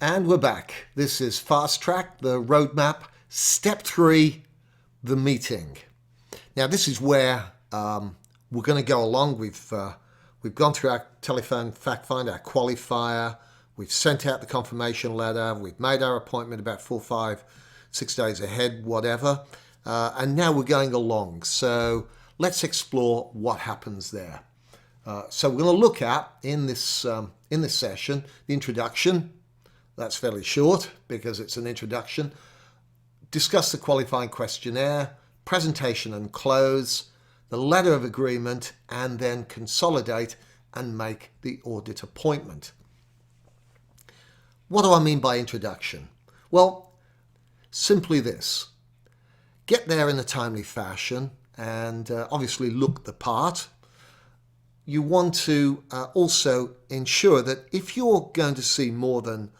And we're back. This is Fast Track, the roadmap. Step 3, the meeting. Now this is where we're going to go along. We've gone through our telephone fact find, our qualifier. We've sent out the confirmation letter. We've made our appointment about 4, 5, 6 days ahead, whatever. And now we're going along. So let's explore what happens there. So we're going to look at in this session the introduction. That's fairly short because it's an introduction. Discuss the qualifying questionnaire, presentation and close, the letter of agreement, and then consolidate and make the audit appointment. What do I mean by introduction? Well, simply this. Get there in a timely fashion and obviously look the part. You want to also ensure that if you're going to see more than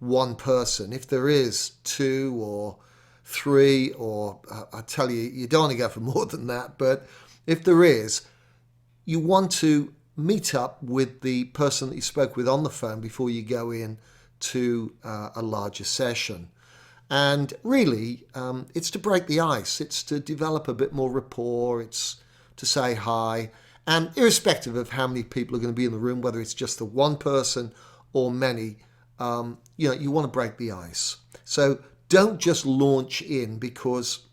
one person, if there is 2 or 3, or I tell you, you don't want to go for more than that, but if there is, you want to meet up with the person that you spoke with on the phone before you go in to a larger session. And really, it's to break the ice. It's to develop a bit more rapport. It's to say hi. And irrespective of how many people are going to be in the room, whether it's just the one person or many, you want to break the ice. So don't just launch in because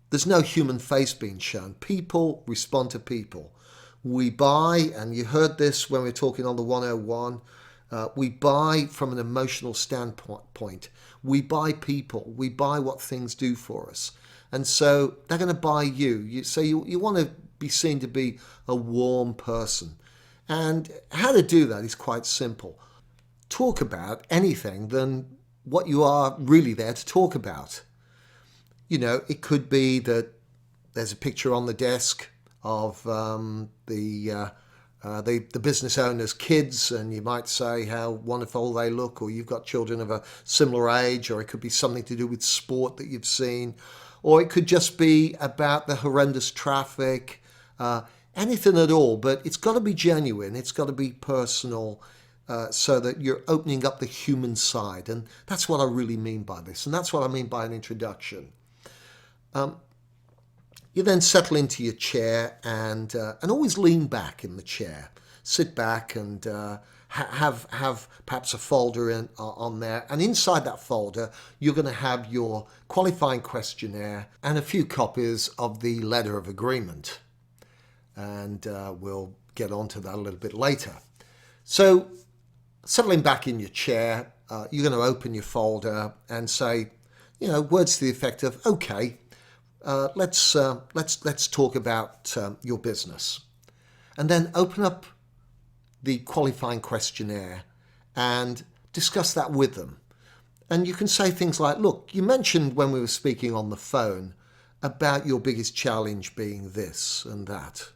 there's no human face being shown. People respond to people. We buy, and you heard this when we were talking on the 101, we buy from an emotional standpoint. We buy people. We buy what things do for us. And so they're going to buy you. So you want to be seen to be a warm person. And how to do that is quite simple. Talk about anything than what you are really there to talk about. You know, it could be that there's a picture on the desk of the business owner's kids, and you might say how wonderful they look, or you've got children of a similar age, or it could be something to do with sport that you've seen, or it could just be about the horrendous traffic, anything at all. But it's got to be genuine, it's got to be personal, so that you're opening up the human side. And that's what I really mean by this, and that's what I mean by an introduction. You then settle into your chair and always lean back in the chair. Sit back and have perhaps a folder on there. And inside that folder, you're going to have your qualifying questionnaire and a few copies of the letter of agreement. And we'll get onto that a little bit later. So settling back in your chair, you're going to open your folder and say, words to the effect of, okay, let's talk about your business, and then open up the qualifying questionnaire and discuss that with them. And you can say things like, look, you mentioned when we were speaking on the phone about your biggest challenge being this and that.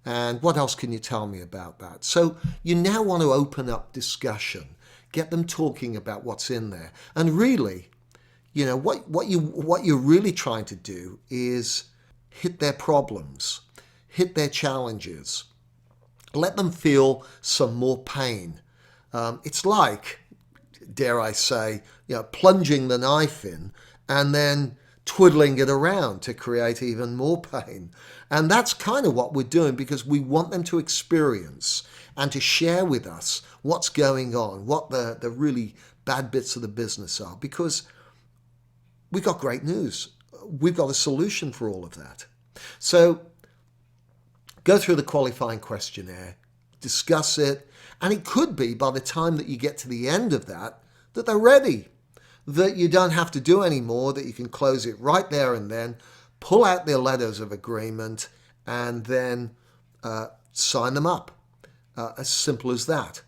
And what else can you tell me about that? So you now want to open up discussion, get them talking about what's in there. And really, what you're really trying to do is hit their problems, hit their challenges, let them feel some more pain. It's like, dare I say, plunging the knife in and then twiddling it around to create even more pain. And that's kind of what we're doing, because we want them to experience and to share with us what's going on, what the really bad bits of the business are, because we've got great news. We've got a solution for all of that. So go through the qualifying questionnaire, discuss it, and it could be by the time that you get to the end of that they're ready, that you don't have to do any more, that you can close it right there and then, pull out their letters of agreement, and then sign them up. As simple as that.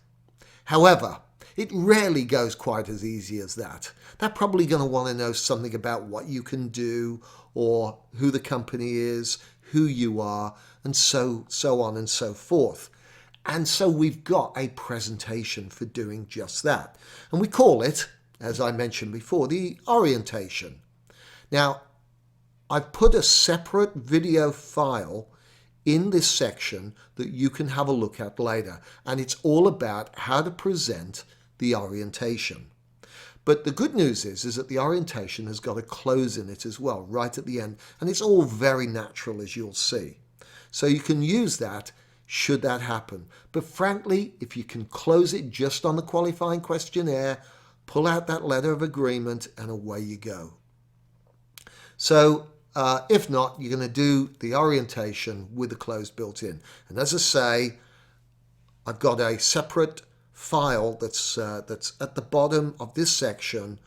However, it rarely goes quite as easy as that. They're probably going to want to know something about what you can do, or who the company is, who you are, and so on and so forth. And so we've got a presentation for doing just that. And we call it, as I mentioned before, the orientation. Now, I've put a separate video file in this section that you can have a look at later. And it's all about how to present the orientation. But the good news is that the orientation has got a close in it as well, right at the end. And it's all very natural, as you'll see. So you can use that should that happen. But frankly, if you can close it just on the qualifying questionnaire, pull out that letter of agreement and away you go. So if not, you're going to do the orientation with the close built in. And as I say, I've got a separate file that's at the bottom of this section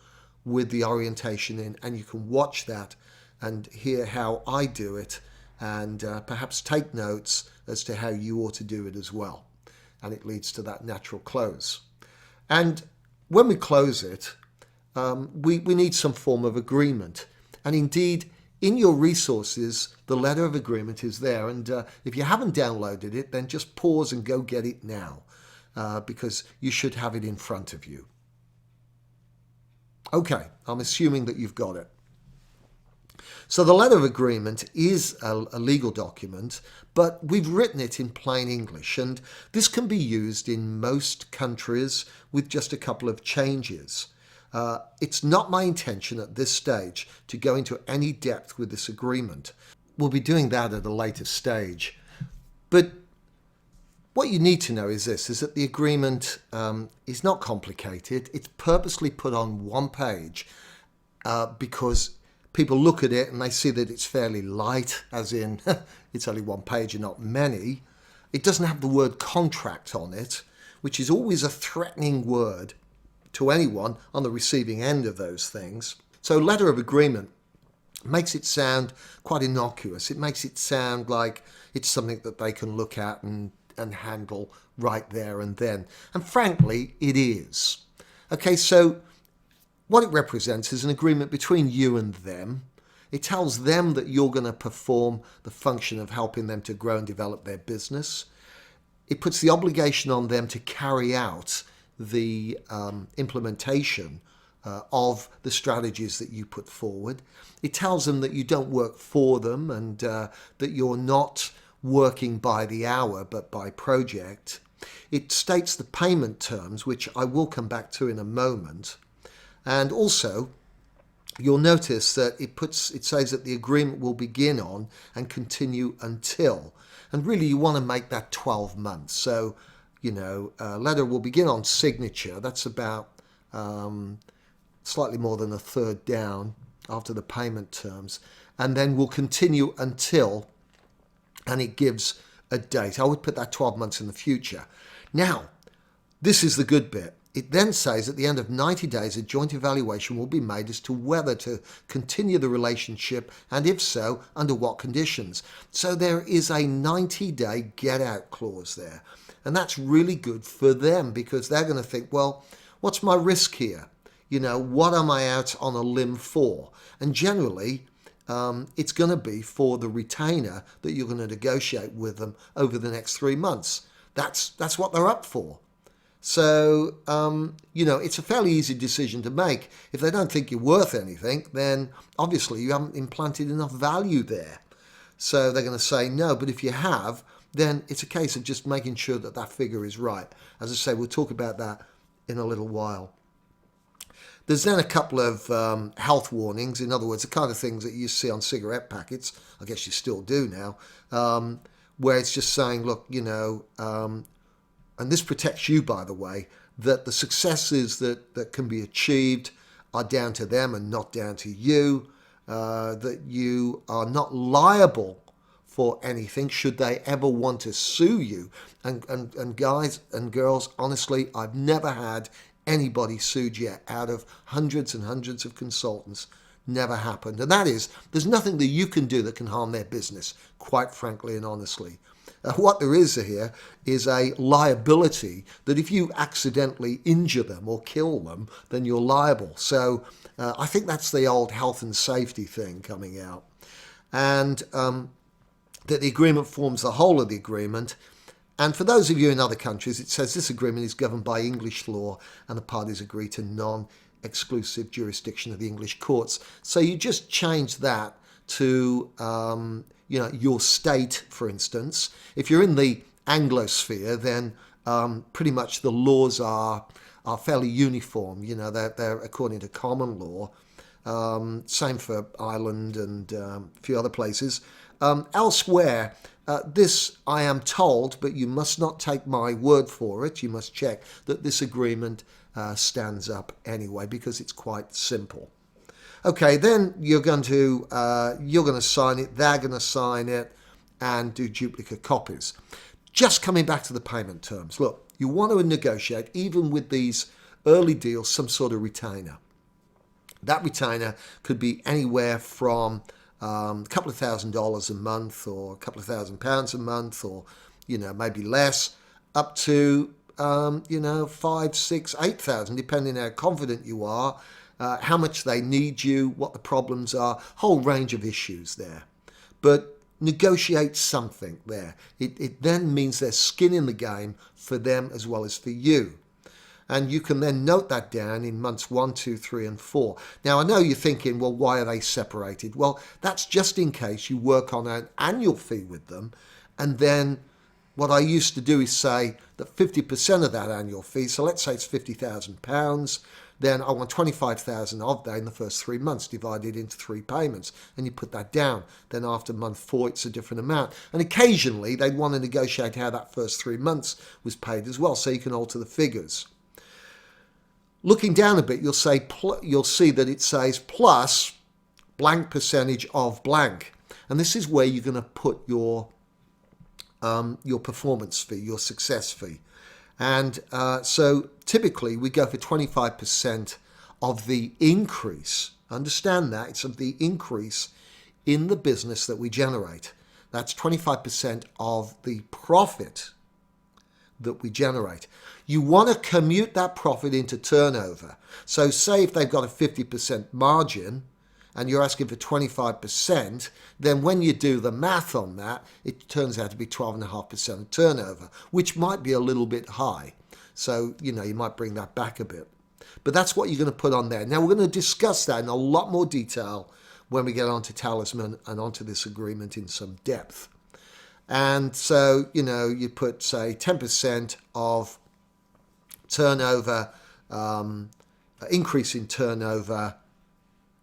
with the orientation in, and you can watch that and hear how I do it, and perhaps take notes as to how you ought to do it as well. And it leads to that natural close. And when we close it, we need some form of agreement. And indeed, in your resources, the letter of agreement is there. And if you haven't downloaded it, then just pause and go get it now, because you should have it in front of you. Okay, I'm assuming that you've got it. So the letter of agreement is a legal document, but we've written it in plain English, and this can be used in most countries with just a couple of changes. It's not my intention at this stage to go into any depth with this agreement. We'll be doing that at a later stage. But what you need to know is this, is that the agreement is not complicated. It's purposely put on one page because people look at it and they see that it's fairly light, as in it's only one page and not many. It doesn't have the word contract on it, which is always a threatening word to anyone on the receiving end of those things. So letter of agreement makes it sound quite innocuous. It makes it sound like it's something that they can look at and handle right there and then. And frankly, it is. Okay, so what it represents is an agreement between you and them. It tells them that you're going to perform the function of helping them to grow and develop their business. It puts the obligation on them to carry out the implementation of the strategies that you put forward. It tells them that you don't work for them and that you're not working by the hour but by project. It states the payment terms, which I will come back to in a moment. And also, you'll notice that it says that the agreement will begin on and continue until. And really, you want to make that 12 months. So, letter will begin on signature. That's about slightly more than a third down after the payment terms. And then will continue until, and it gives a date. I would put that 12 months in the future. Now, this is the good bit. It then says at the end of 90 days, a joint evaluation will be made as to whether to continue the relationship, and if so, under what conditions. So there is a 90-day get-out clause there. And that's really good for them because they're going to think, well, what's my risk here? What am I out on a limb for? And generally, it's going to be for the retainer that you're going to negotiate with them over the next 3 months. That's what they're up for. So, it's a fairly easy decision to make. If they don't think you're worth anything, then obviously you haven't implanted enough value there. So they're going to say no. But if you have, then it's a case of just making sure that that figure is right. As I say, we'll talk about that in a little while. There's then a couple of health warnings. In other words, the kind of things that you see on cigarette packets, I guess you still do now, where it's just saying, look, and this protects you, by the way, that the successes that can be achieved are down to them and not down to you, that you are not liable for anything should they ever want to sue you. And guys and girls, honestly, I've never had anybody sued yet out of hundreds and hundreds of consultants. Never happened. And that is, there's nothing that you can do that can harm their business, quite frankly and honestly. What there is here is a liability that if you accidentally injure them or kill them, then you're liable. So I think that's the old health and safety thing coming out. And that the agreement forms the whole of the agreement. And for those of you in other countries, it says this agreement is governed by English law and the parties agree to non-exclusive jurisdiction of the English courts. So you just change that to your state, for instance. If you're in the Anglosphere, then pretty much the laws are are fairly uniform. They're according to common law. Same for Ireland and a few other places. Elsewhere, this I am told, but you must not take my word for it. You must check that this agreement stands up anyway, because it's quite simple. Okay, then you're going to sign it. They're going to sign it, and do duplicate copies. Just coming back to the payment terms. Look, you want to negotiate, even with these early deals, some sort of retainer. That retainer could be anywhere from a couple of $1,000s a month, or a couple of £1,000 a month, or maybe less, up to 5, 6, 8,000, depending how confident you are, how much they need you, what the problems are, whole range of issues there. But negotiate something there. It then means there's skin in the game for them as well as for you. And you can then note that down in months 1, 2, 3, and 4. Now, I know you're thinking, well, why are they separated? Well, that's just in case you work on an annual fee with them. And then what I used to do is say that 50% of that annual fee, so let's say it's £50,000, then I want 25,000 of that in the first 3 months, divided into 3 payments. And you put that down. Then after month 4, it's a different amount. And occasionally, they'd want to negotiate how that first 3 months was paid as well, so you can alter the figures. Looking down a bit, you'll see that it says plus blank percentage of blank. And this is where you're going to put your performance fee, your success fee. And so typically we go for 25% of the increase. Understand that, it's of the increase in the business that we generate. That's 25% of the profit that we generate. You want to commute that profit into turnover. So say if they've got a 50% margin and you're asking for 25%, then when you do the math on that, it turns out to be 12.5% of turnover, which might be a little bit high. So, you might bring that back a bit. But that's what you're going to put on there. Now, we're going to discuss that in a lot more detail when we get onto Talisman and onto this agreement in some depth. And so, you put, say, 10% of turnover, increase in turnover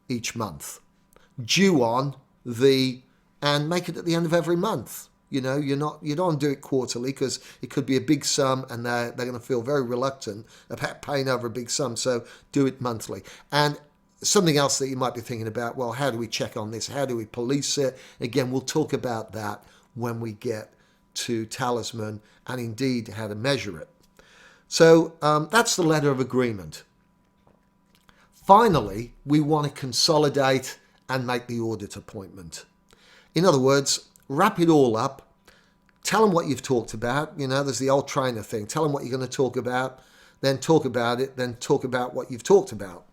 each month, due on and make it at the end of every month. You don't want to do it quarterly, because it could be a big sum and they're going to feel very reluctant about paying over a big sum. So do it monthly. And something else that you might be thinking about, well, how do we check on this? How do we police it? Again, we'll talk about that when we get to Talisman, and indeed how to measure it. So that's the letter of agreement. Finally, we want to consolidate and make the audit appointment. In other words, wrap it all up. Tell them what you've talked about. There's the old trainer thing. Tell them what you're going to talk about, then talk about it, then talk about what you've talked about.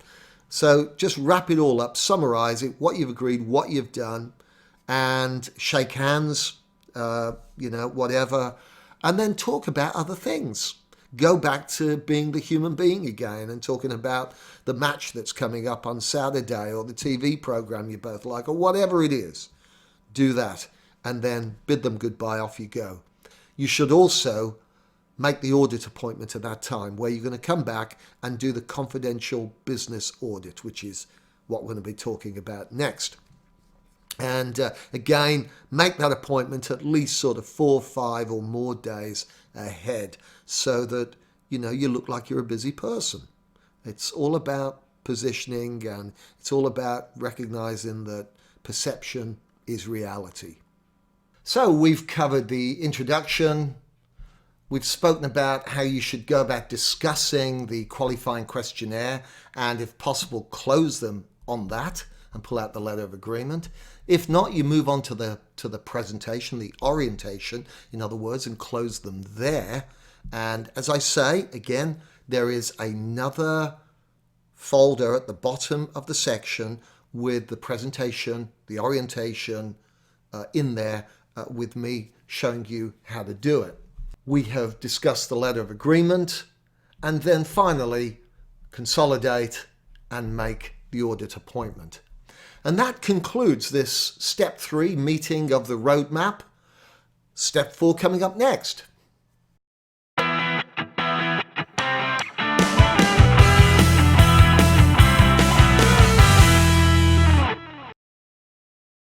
So just wrap it all up, summarize it, what you've agreed, what you've done, and shake hands, whatever, and then talk about other things. Go back to being the human being again and talking about the match that's coming up on Saturday, or the TV program you both like, or whatever it is. Do that, and then bid them goodbye, off you go. You should also make the audit appointment at that time, where you're going to come back and do the confidential business audit, which is what we're going to be talking about next. And again, make that appointment at least sort of 4, 5 or more days ahead, so that you look like you're a busy person. It's all about positioning, and it's all about recognizing that perception is reality. So we've covered the introduction. We've spoken about how you should go about discussing the qualifying questionnaire, and if possible, close them on that and pull out the letter of agreement. If not, you move on to the presentation, the orientation, in other words, and close them there. And as I say, again, there is another folder at the bottom of the section with the presentation, the orientation in there, with me showing you how to do it. We have discussed the letter of agreement, and then finally consolidate and make the audit appointment. And that concludes this step 3 meeting of the roadmap. Step 4 coming up next.